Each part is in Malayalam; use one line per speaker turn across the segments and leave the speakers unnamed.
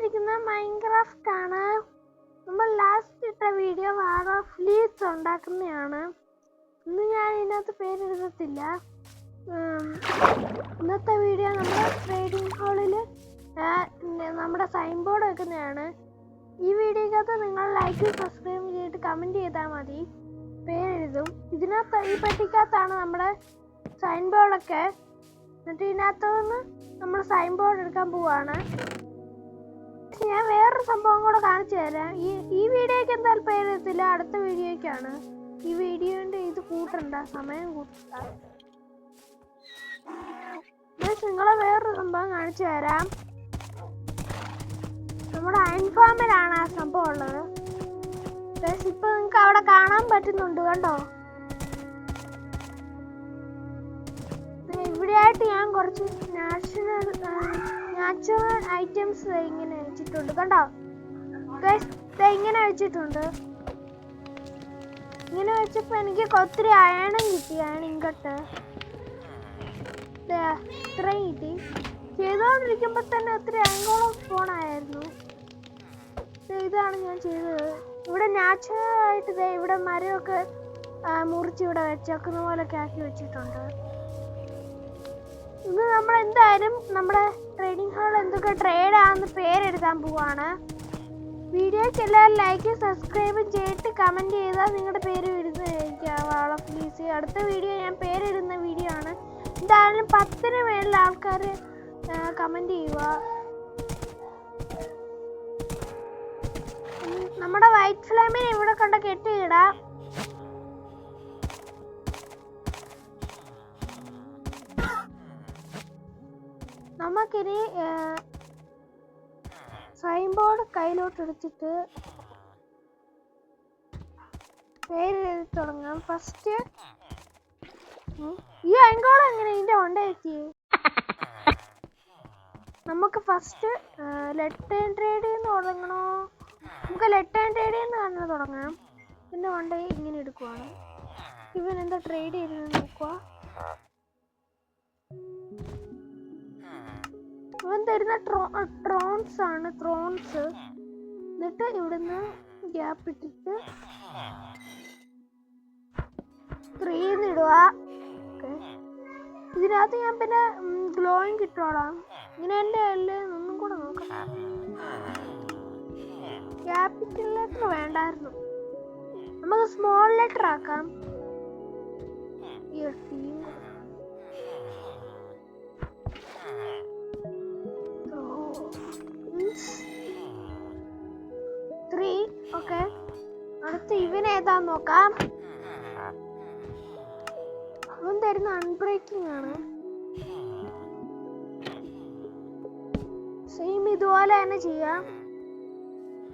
ചെയ്തുകൊണ്ടിരിക്കുന്ന മൈൻക്രാഫ്റ്റ് ആണ്. നമ്മൾ ലാസ്റ്റ് ഇട്ട വീഡിയോ വാർ ഓഫ് ലീഡ്സ് ഉണ്ടാക്കുന്നതാണ്. ഇന്ന് ഞാൻ ഇതിനകത്ത് പേരെഴുതത്തില്ല. ഇന്നത്തെ വീഡിയോ നമ്മൾ ട്രേഡിംഗ് ഹാളിൽ നമ്മുടെ സൈൻ ബോർഡ് വെക്കുന്നതാണ്. ഈ വീഡിയോക്കകത്ത് നിങ്ങൾ ലൈക്ക് സബ്സ്ക്രൈബ് ചെയ്തിട്ട് കമൻറ്റ് ചെയ്താൽ മതി, പേരെഴുതും. ഇതിനകത്ത് ഈ പെട്ടിക്കകത്താണ് നമ്മുടെ സൈൻ ബോർഡൊക്കെ. എന്നിട്ട് ഇതിനകത്തുനിന്ന് നമ്മൾ സൈൻ ബോർഡ് എടുക്കാൻ പോവാണ്. ഞാൻ വേറൊരു സംഭവം കൂടെ കാണിച്ചു തരാം. ഈ വീഡിയോയ്ക്ക് എന്തായാലും പേരെഴുതത്തില്ല, അടുത്ത വീഡിയോയ്ക്കാണ്. ഈ വീഡിയോന്റെ ഇത് കൂട്ടണ്ട, സമയം കൂട്ടണ്ട. നിങ്ങളെ വേറൊരു സംഭവം കാണിച്ചു തരാം. നമ്മുടെ അയൺ ഫാമിലാണ് ആ സംഭവം ഉള്ളത്. ഇപ്പൊ നിങ്ങൾക്ക് അവിടെ കാണാൻ പറ്റുന്നുണ്ട്, കണ്ടോ? ഇവിടെയായിട്ട് ഞാൻ കുറച്ച് നാച്ചുറൽ ഐറ്റംസ് ഇങ്ങനെ വെച്ചിട്ടുണ്ട്, കണ്ടോ? ഇങ്ങനെ വെച്ചിട്ടുണ്ട്. ഇങ്ങനെ വെച്ചപ്പോ എനിക്ക് ഒത്തിരി അയണും കിട്ടി, അയൺ ഇങ്ങോട്ട് ഇത്രയും കിട്ടി. ചെയ്തോണ്ടിരിക്കുമ്പോ തന്നെ ഒത്തിരി അയങ്കോളം ഫോണായിരുന്നു. ഇതാണ് ഞാൻ ചെയ്തത്. ഇവിടെ നാച്ചുറൽ ആയിട്ട് ഇവിടെ മരമൊക്കെ മുറിച്ച് ഇവിടെ വെച്ചേക്കുന്ന പോലൊക്കെ ആക്കി വെച്ചിട്ടുണ്ട്. ഇന്ന് നമ്മൾ എന്തായാലും നമ്മുടെ ട്രേഡിംഗ് ഹാളിൽ എന്തൊക്കെ ട്രേഡ് ആണെന്ന് പേരെഴുതാൻ പോവാണ്. വീഡിയോയ്ക്ക് എല്ലാവരും ലൈക്ക് സബ്സ്ക്രൈബും ചെയ്തിട്ട് കമൻറ്റ് ചെയ്താൽ നിങ്ങളുടെ പേര് എഴുതുന്നതായിരിക്കും. പ്ലീസ്, അടുത്ത വീഡിയോ ഞാൻ പേരിടുന്ന വീഡിയോ ആണ്. എന്തായാലും 10ന് മേളിൽ ആൾക്കാർ കമൻറ്റ് ചെയ്യുക. നമ്മുടെ വൈറ്റ് ഫ്ലെയിമിനെ ഇവിടെ കൊണ്ട് കെട്ടിയിടാം. നമുക്കിനി സൈൻ ബോർഡ് കയ്യിലോട്ട് എടുത്തിട്ട് പേരെഴുതി തുടങ്ങാം. ഫസ്റ്റ് ഈ അയങ്കോളം എങ്ങനെ ഇതിന്റെ കൊണ്ടെത്തി? നമുക്ക് ഫസ്റ്റ് ലെറ്റ് ആൻഡ് ട്രേഡ് തുടങ്ങണോ? നമുക്ക് ലെറ്റ് ആൻഡ് ട്രേഡ് തന്നെ തുടങ്ങാം. പിന്നെ കൊണ്ട് ഇങ്ങനെ എടുക്കുവാണ്. ഇവൻ എന്താ ട്രേഡ് ചെയ്തെന്ന് നോക്കുക. ഇവൻ തരുന്ന ട്രോൺസ് ആണ്, ത്രോൺസ്. എന്നിട്ട് ഇവിടുന്ന് ഗ്യാപ്പ് ഇട്ടിട്ട് 3 ഇടുക. ഇതിനകത്ത് ഞാൻ പിന്നെ ഗ്ലോയിങ് കിട്ടോളാം. ഇങ്ങനെ എൻ്റെ ഒന്നും കൂടെ നോക്കാം. ക്യാപിറ്റൽ ലെറ്റർ വേണ്ടായിരുന്നു, നമുക്ക് സ്മോൾ ലെറ്റർ ആക്കാം. ഓക്കെ, അടുത്ത് ഇവനേതാന്ന് നോക്കാം. അവൻ തരുന്ന അൺബ്രേക്കിംഗ് ആണ്. സെയിം ഇതുപോലെ തന്നെ ചെയ്യാം.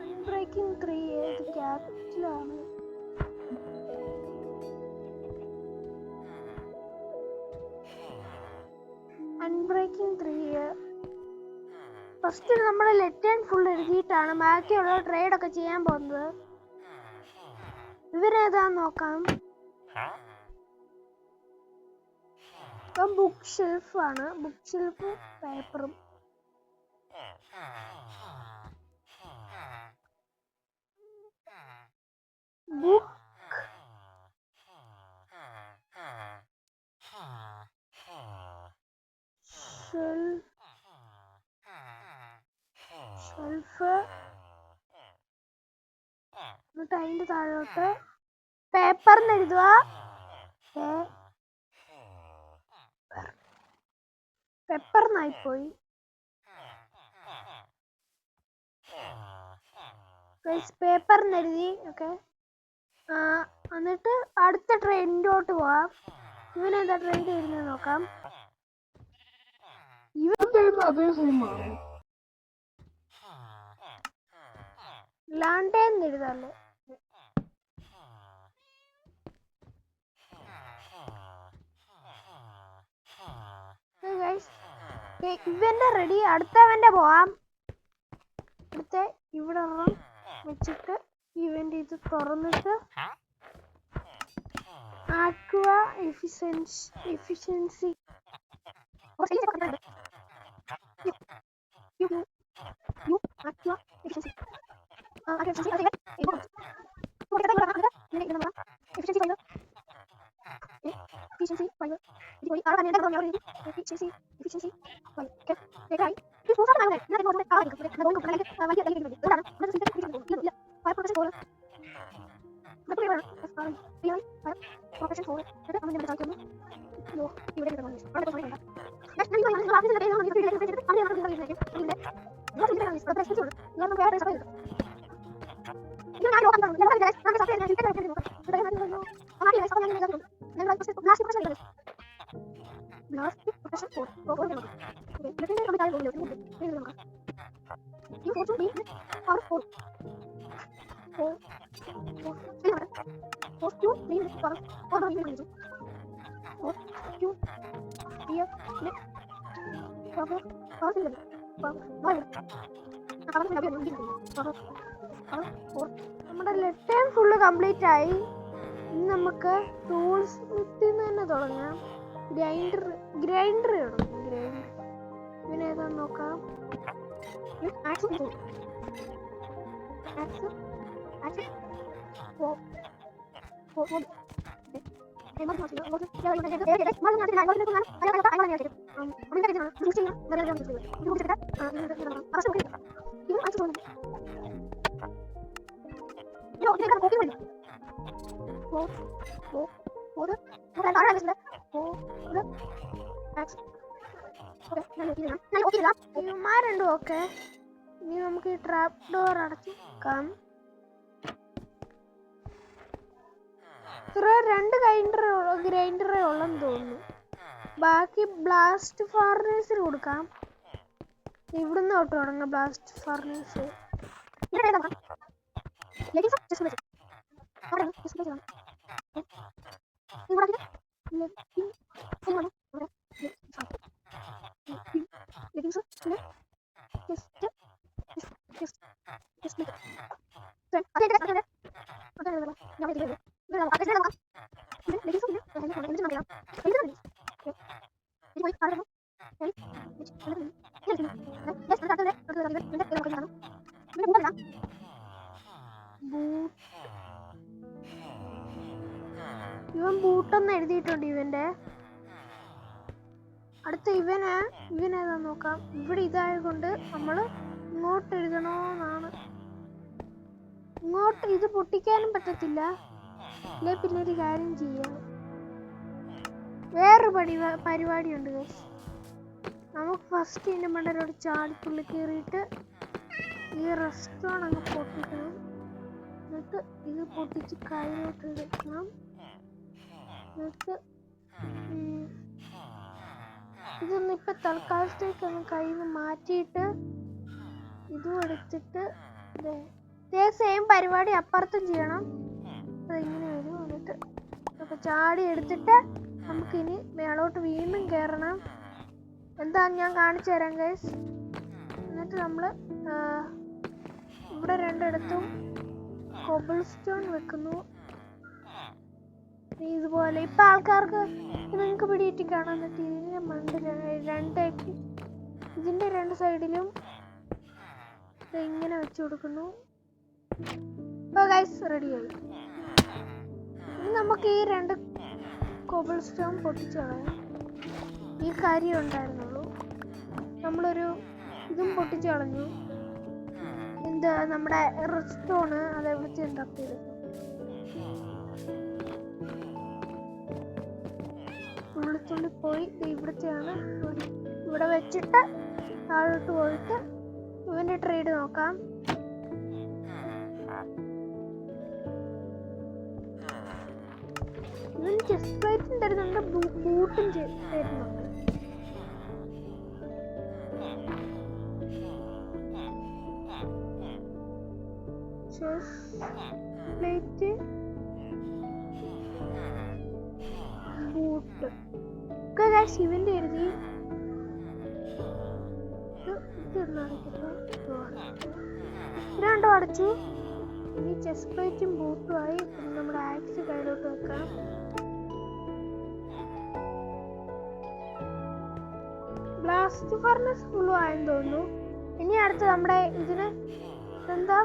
അൺബ്രേക്കിംഗ് 3 ഏത് ക്യാപിറ്റലാണ്? അൺബ്രേക്കിംഗ് 3 ഫസ്റ്റ് നമ്മൾ ലെറ്റ് ആൻഡ് ഫുൾ എഴുതിയിട്ടാണ് ബാക്കിയുള്ള ട്രേഡ് ഒക്കെ ചെയ്യാൻ പോകുന്നത്. ഇവരേതാന്ന് നോക്കാം. ഇപ്പം ബുക്ക് ഷെൽഫ് ആണ്. ബുക്ക് ഷെൽഫ് പേപ്പറും ബുക്ക് ഷെൽഫ്. എന്നിട്ട് അതിന്റെ താഴോട്ട് പേപ്പറിന് എഴുതുക. പെപ്പറിനായിപ്പോയി. പേപ്പറിന് എഴുതി. ഓക്കെ, എന്നിട്ട് അടുത്ത ട്രെയിനിലോട്ട് പോവാം. ഇവനെന്താ ട്രെയിൻ വരുന്നത് നോക്കാം. ലാൻഡേന്ന് എഴുതാല്ലേ. ഇവന്റെ റെഡി. അടുത്തവന്റെ പോവാം. അടുത്ത ഇവിടെ വെച്ചിട്ട് ഇവന്റെ ഇത് തുറന്നിട്ട് ആക്വ എഫിഷ്യൻസി നമ്മുടെ ലെറ്റേൺ ഫുള്ള് കംപ്ലീറ്റ് ആയി. ഇനി നമുക്ക് ടൂൾസ് തന്നെ തുടങ്ങാം. ഗ്രൈൻഡർ തുടങ്ങും. ഇങ്ങനെ ഏതാന്ന് നോക്കാം. ഇവന്മാരുണ്ട്. ഓക്കെ, ഇനി നമുക്ക് ഈ ട്രാപ്പ് ഡോർ അടച്ചു വെക്കാം. ഇത്ര 2 ഗ്രൈൻഡറേ ഉള്ളെന്ന് തോന്നുന്നു. ബാക്കി ബ്ലാസ്റ്റ് ഫർണേസിന് കൊടുക്കാം. ഇവിടുന്ന് തൊട്ട് തുടങ്ങാം ബ്ലാസ്റ്റ് ഫർണേസ്. ഇവൻ ബൂട്ടെന്ന് എഴുതിയിട്ടുണ്ട്. ഇവന്റെ അടുത്ത ഇവനേതാ നോക്കാം. ഇവിടെ ഇതായതുകൊണ്ട് നമ്മൾ ഇങ്ങോട്ട് എഴുതണോന്നാണ്. ഇങ്ങോട്ട് ഇത് പൊട്ടിക്കാനും പറ്റത്തില്ല. അല്ലെ പിന്നെ ഒരു കാര്യം ചെയ്യാം. വേറൊരു പരിപാടിയുണ്ട് ഗൈസ്. നമുക്ക് ഫസ്റ്റ് ഇതിന്റെ മണ്ടയിലോട്ട് ചാടിപ്പുള്ളി കയറിയിട്ട് ഈ റെസ്റ്റോറൻറ്റ് അങ്ങ് പൊട്ടിക്കണം. എന്നിട്ട് ഇത് പൊട്ടിച്ച് കയ്യിലോട്ട് എടുക്കണം. എന്നിട്ട് ഇതൊന്ന് ഇപ്പൊ തൽക്കാലത്തേക്ക് ഒന്ന് കയ്യിൽ നിന്ന് മാറ്റിയിട്ട് ഇതും എടുത്തിട്ട് ഇതേ സെയിം പരിപാടി അപ്പുറത്തും ചെയ്യണം. ഇങ്ങനെ വരും. എന്നിട്ട് ഇതൊക്കെ ചാടി എടുത്തിട്ട് നമുക്കിനി മേളോട്ട് വീണ്ടും കയറണം. എന്താന്ന് ഞാൻ കാണിച്ചു തരാം ഗൈസ്. എന്നിട്ട് നമ്മൾ ഇവിടെ രണ്ടിടത്തും കോബിൾ സ്റ്റോൺ വെക്കുന്നു. ഇതുപോലെ ഇപ്പൊ ആൾക്കാർക്ക് നിങ്ങൾക്ക് പിടിയിട്ട് കാണാൻ പറ്റും. ഇതിന്റെ മണ്ടിൽ ഇതിന്റെ 2 സൈഡിലും ഇങ്ങനെ വെച്ച് കൊടുക്കുന്നു. ഗൈസ് റെഡിയായി. ഇനി നമുക്ക് ഈ 2 കോബിൾ സ്റ്റോൺ പൊട്ടിച്ചു കളയാം. ഈ കാര്യം ഉണ്ടായിരുന്നുള്ളൂ. നമ്മളൊരു ഇതും പൊട്ടിച്ചു കളഞ്ഞു. എന്താ നമ്മുടെ റെസ്റ്റോണ് അതെവിടുത്തെ ഉണ്ടാക്കിയത്. ഉള്ളിത്തുള്ളി പോയി ഇവിടത്തെയാണ്. ഇവിടെ വെച്ചിട്ട് താഴോട്ട് പോയിട്ട് ഇവന്റെ ട്രേഡ് നോക്കാം. ഇവൻ ചെസ്റ്റ് പ്ലേറ്റും തരുന്നുണ്ട്, ബൂട്ടും തരുന്നുണ്ട്. പ്ലേറ്റ് ബൂട്ട് ശിവന്റെ എഴുതി രണ്ടോ അടച്ചു. ഇനി ചെസ്റ്റ് പ്ലേറ്റും ബൂട്ടും ആയി. നമ്മുടെ ആക്സ് കയ്യിലോട്ട് വെക്കാം. ബ്ലാസ്റ്റ് ഫർണസ് ഫുള്ളും ആയെന്ന് തോന്നുന്നു. ഇനി അടുത്ത് നമ്മുടെ ഇതിന് എന്താ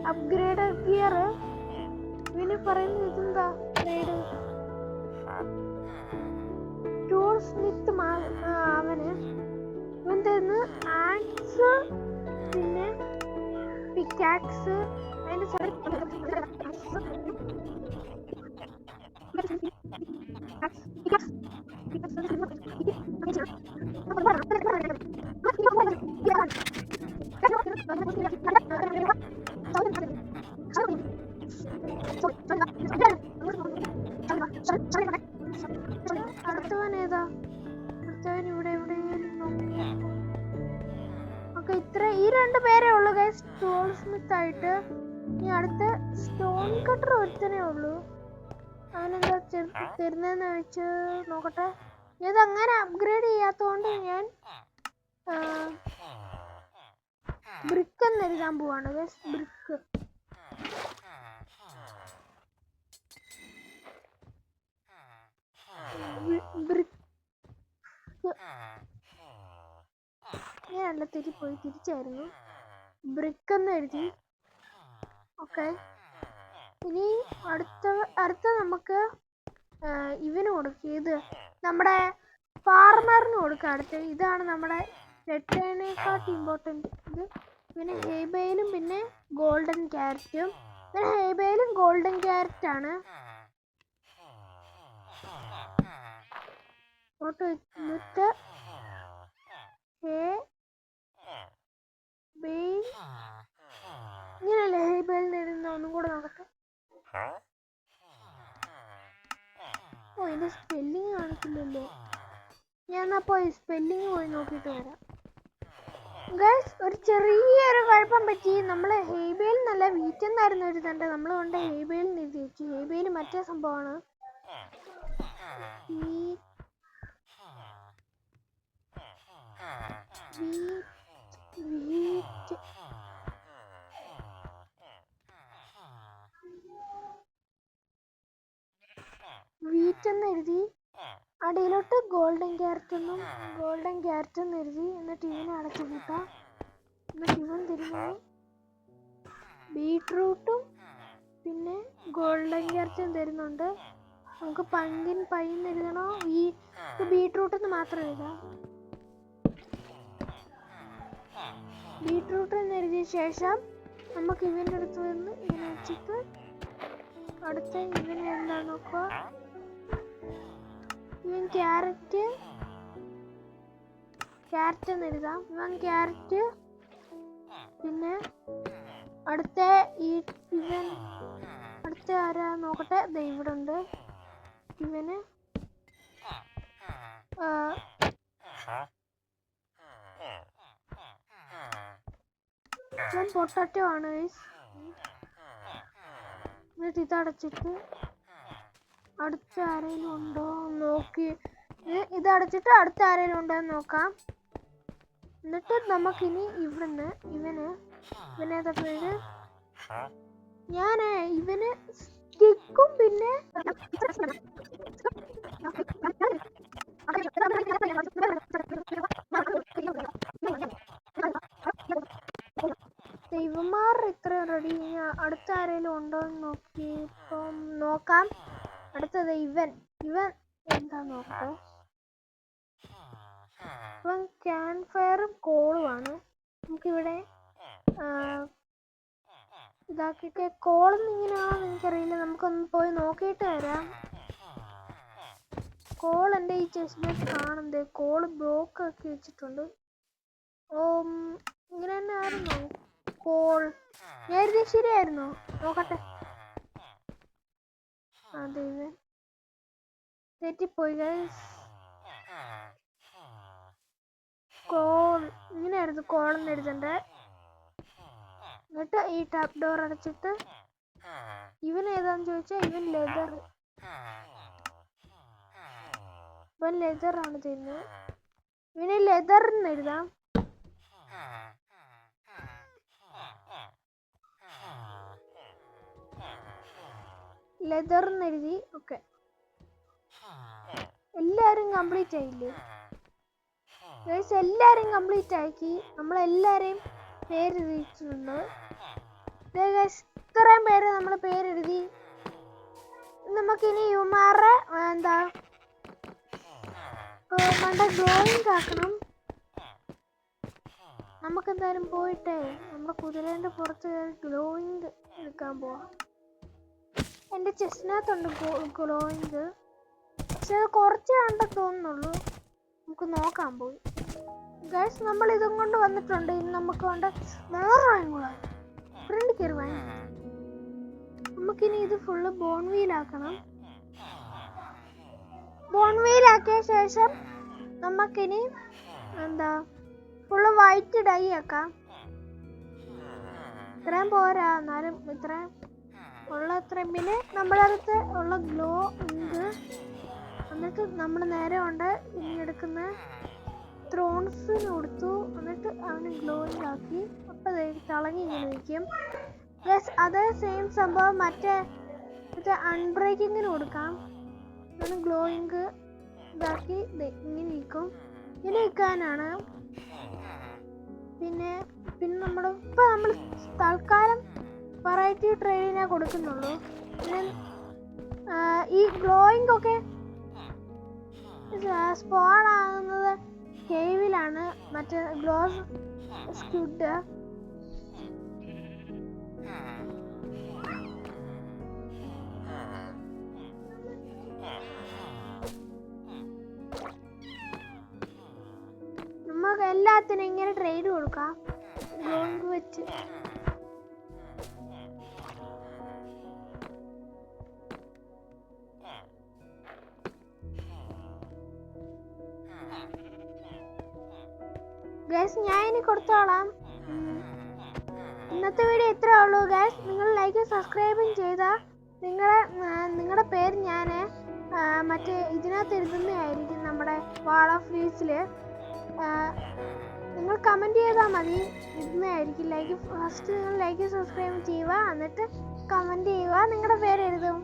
അപ്ഗ്രേഡ് ഗിയർ. ഇവന് പറയുന്നത് ഇതെന്താ അപ്ഗ്രേഡ്? ടൂൾ സ്മിത്ത് അവന് ഇവന്റെന്ന് ആക്സ് പിന്നെ പിക്കാക്സ് അതിന്റെ അടുത്തവൻ ഏതാ? അടുത്തവൻ ഇവിടെ ഓക്കെ, ഈ 2 പേരേ ഉള്ളൂ ഗൈസ് ടൂൾ സ്മിത്ത് ആയിട്ട്. ഇനി അടുത്ത സ്റ്റോൺ കട്ടർ ഒരുത്തനേ ഉള്ളൂ. അവനെന്താ തരുന്നതെന്ന് വെച്ച് നോക്കട്ടെ. ഇത് അങ്ങനെ അപ്ഗ്രേഡ് ചെയ്യാത്തതുകൊണ്ട് ഞാൻ ബ്രിക്ക് എന്ന് എഴുതാൻ പോവാണ് ഗൈസ്. ബ്രിക്ക്. ഞാനല്ല തിരിച്ചായിരുന്നു. ബ്രിക്ക് എന്ന് എഴുതി. ഓക്കെ, ഇനി അടുത്ത നമുക്ക് ഇവന് കൊടുക്കുക. ഇത് നമ്മുടെ ഫാർമറിന് കൊടുക്കുക. അടുത്ത ഇതാണ് നമ്മുടെ റെട്ടേനേക്കാട്ട് ഇമ്പോർട്ടൻറ്റ്. ഇത് പിന്നെ ഹേബയിലും പിന്നെ ഗോൾഡൻ ക്യാരറ്റും. പിന്നെ ഹേബയിലും ഗോൾഡൻ ക്യാരറ്റാണ്. എന്നിട്ട് ഇങ്ങനെയല്ലേ ഹേബയിൽ എഴുതുന്ന? ഒന്നും കൂടെ നോക്കട്ടെ. ഓ, ഇതിന്റെ സ്പെല്ലിങ് കാണിക്കില്ലല്ലോ. ഞാൻ അപ്പോൾ സ്പെല്ലിങ് പോയി നോക്കിയിട്ട് വരാം. ഗൈസ്, ഒരു ചെറിയൊരു കുഴപ്പം പറ്റി. നമ്മൾ ഹേബയിൽ നല്ല വീറ്റെന്നായിരുന്നു എഴുതേണ്ട. നമ്മൾ കൊണ്ട് ഹേബയിൽ എഴുതി വെച്ചു. ഹേബയിൽ മറ്റേ സംഭവമാണ്. വീറ്റ് എന്ന് എഴുതി. അടിയിലോട്ട് ഗോൾഡൻ ക്യാരറ്റ് എന്ന് എഴുതി. എന്നിട്ട് ഇവനെ അടച്ചു കൂട്ടാം. എന്നിട്ട് ഇവൻ തിരിഞ്ഞു ബീട്രൂട്ടും പിന്നെ ഗോൾഡൻ ക്യാരറ്റും തരുന്നുണ്ട്. നമുക്ക് പങ്കിൻ പൈ എന്ന് എഴുതണോ? ഈ ബീട്രൂട്ട് എന്ന് മാത്രം എഴുതാം. ബീട്രൂട്ട് എന്ന് എഴുതിയ ശേഷം നമുക്ക് ഇവൻ്റെ അടുത്ത് നിന്ന് ഇങ്ങനെ വെച്ചിട്ട് അടുത്ത ഇവന് എന്താ നോക്കുക. ഇവൻ ക്യാരറ്റ് എന്ന് എഴുതാം. ഇവൻ ക്യാരറ്റ്. പിന്നെ അടുത്ത ആരാ നോക്കട്ടെ. ഇവിടെ ഉണ്ട് ഇവന്. ഇവൻ പൊട്ടാറ്റോ ആണ്. എന്നിട്ട് ഇതടച്ചിട്ട് അടുത്ത ആരെങ്കിലും ഉണ്ടോ നോക്കി. ഇതടച്ചിട്ട് അടുത്ത ആരെങ്കിലും ഉണ്ടോ എന്ന് നോക്കാം. എന്നിട്ട് നമുക്കിനി ഇവനേതാ പേര്? ഇവന് സ്റ്റിക്കും പിന്നെ ഇവന്മാർ ഇത്ര റെഡി. അടുത്ത ആരെങ്കിലും ഉണ്ടോ എന്ന് നോക്കി ഇപ്പം നോക്കാം. അടുത്തത് ഇവൻ എന്താ നോക്കട്ടെ. ഇവൻ ക്യാമ്പ് ഫയറും കോളുമാണ്. നമുക്കിവിടെ ഇതാക്കിയിട്ട് കോളൊന്നും ഇങ്ങനെയാണോ എനിക്കറിയില്ല. നമുക്കൊന്ന് പോയി നോക്കിയിട്ട് വരാം. കോൾ എൻ്റെ ഈ ചെസ്റ്റിൽ കാണുന്നത്. കോള് ബ്ലോക്ക് ആക്കി വെച്ചിട്ടുണ്ട്. ഇങ്ങനെ തന്നെ ആയിരുന്നോ കോൾ? ഞാൻ എഴുതി ശരിയായിരുന്നോ? നോക്കട്ടെ. അതെ, ഇവൻ തെറ്റിപ്പോയി ഗൈസ്. കോൾ ഇങ്ങനെയായിരുന്നു കോളെന്ന് എഴുതണ്ടേ. എന്നിട്ട് ഈ ടാപ്പ് ഡോർ അടച്ചിട്ട് ഇവൻ ഏതാന്ന് ചോദിച്ചാൽ ഇവൻ ലെതർ ആണ് തരുന്നത്. ഇവന് ലെതർ എന്ന് എഴുതാം. ലെതർ എന്ന് എഴുതി. ഓക്കെ, എല്ലാരും കംപ്ലീറ്റ് ആയില്ലേ ഗൈസ്? എല്ലാരും കംപ്ലീറ്റ് ആക്കി. നമ്മളെല്ലാരെയും പേര് എഴുതിയിട്ടുണ്ട്. ഇത്രയും പേര് നമ്മൾ പേരെഴുതി. നമുക്കിനി യുമാറെ എന്താ മണ്ട ഗ്ലോയിങ് ആക്കണം. നമുക്കെന്തായാലും പോയിട്ടേ നമ്മുടെ കുതിരേൻ്റെ പുറത്ത് കയറി ഗ്ലോയിങ് എടുക്കാൻ പോവാം. എൻ്റെ ചെസ്റ്റിനകത്തുണ്ട് ഗ്ലോയിങ്, പക്ഷെ അത് കുറച്ച് കണ്ടെന്ന് തോന്നുന്നുള്ളൂ. നമുക്ക് നോക്കാൻ പോയി. ഗൈസ്, നമ്മൾ ഇതും കൊണ്ട് വന്നിട്ടുണ്ട്. ഇനി നമുക്ക് കൊണ്ട് ഫ്രണ്ട് കയറി വാങ്ങി. നമുക്കിനി ഇത് ഫുള്ള് ബോൺവീലാക്കണം. ബോൺവീലാക്കിയ ശേഷം നമുക്കിനി എന്താ ഫുള്ള് വൈറ്റ് ഡൈ ആക്കാം. ഇത്രയും പോരാ, എന്നാലും ഇത്രയും ഉള്ളത്രയും. പിന്നെ നമ്മുടെ അടുത്ത് ഉള്ള ഗ്ലോ ഉണ്ട്. എന്നിട്ട് നമ്മൾ നേരെ കൊണ്ട് ഇനി എടുക്കുന്ന ത്രോൺസിന് കൊടുത്തു. എന്നിട്ട് അവന് ഗ്ലോയിങ് ആക്കി. അപ്പം തിളങ്ങി ഇങ്ങനെ നിൽക്കും. പ്ലസ് അതേ സെയിം സംഭവം മറ്റേ അൺബ്രേക്കിങ്ങിന് കൊടുക്കാം. അങ്ങനെ ഗ്ലോയിങ് ഇതാക്കി ഇങ്ങനെ നിൽക്കും. ഇങ്ങനെ നിൽക്കാനാണ്. പിന്നെ നമ്മൾ തൽക്കാലം വെറൈറ്റി ട്രെയിനിനെ കൊടുക്കുന്നുള്ളൂ. പിന്നെ ഈ ഗ്ലോയിങ് ഒക്കെ സ്പോൺ ആകുന്നത് കേവിലാണ്. മറ്റേ ഗ്ലോസ് സ്ക്വിഡ്. നമുക്ക് എല്ലാത്തിനും ഇങ്ങനെ ട്രേഡ് കൊടുക്കാം ഗ്ലോയിങ് വെച്ച്. ഗൈസ്, ഞാൻ ഇനി കൊടുത്തോളാം. ഇന്നത്തെ വീഡിയോ ഇത്രേ ഉള്ളൂ ഗൈസ്. നിങ്ങൾ ലൈക്ക് സബ്സ്ക്രൈബും ചെയ്താൽ നിങ്ങളുടെ പേര് ഞാൻ മറ്റേ ഇതിനകത്ത് എഴുതുന്നതായിരിക്കും. നമ്മുടെ വാൾ ഓഫ് വീസിൽ നിങ്ങൾ കമൻറ്റ് ചെയ്താൽ മതി, ഇടുന്നതായിരിക്കും. ഫസ്റ്റ് നിങ്ങൾ ലൈക്ക് സബ്സ്ക്രൈബ് ചെയ്യുക, എന്നിട്ട് കമൻറ്റ് ചെയ്യുക, നിങ്ങളുടെ പേര് എഴുതും.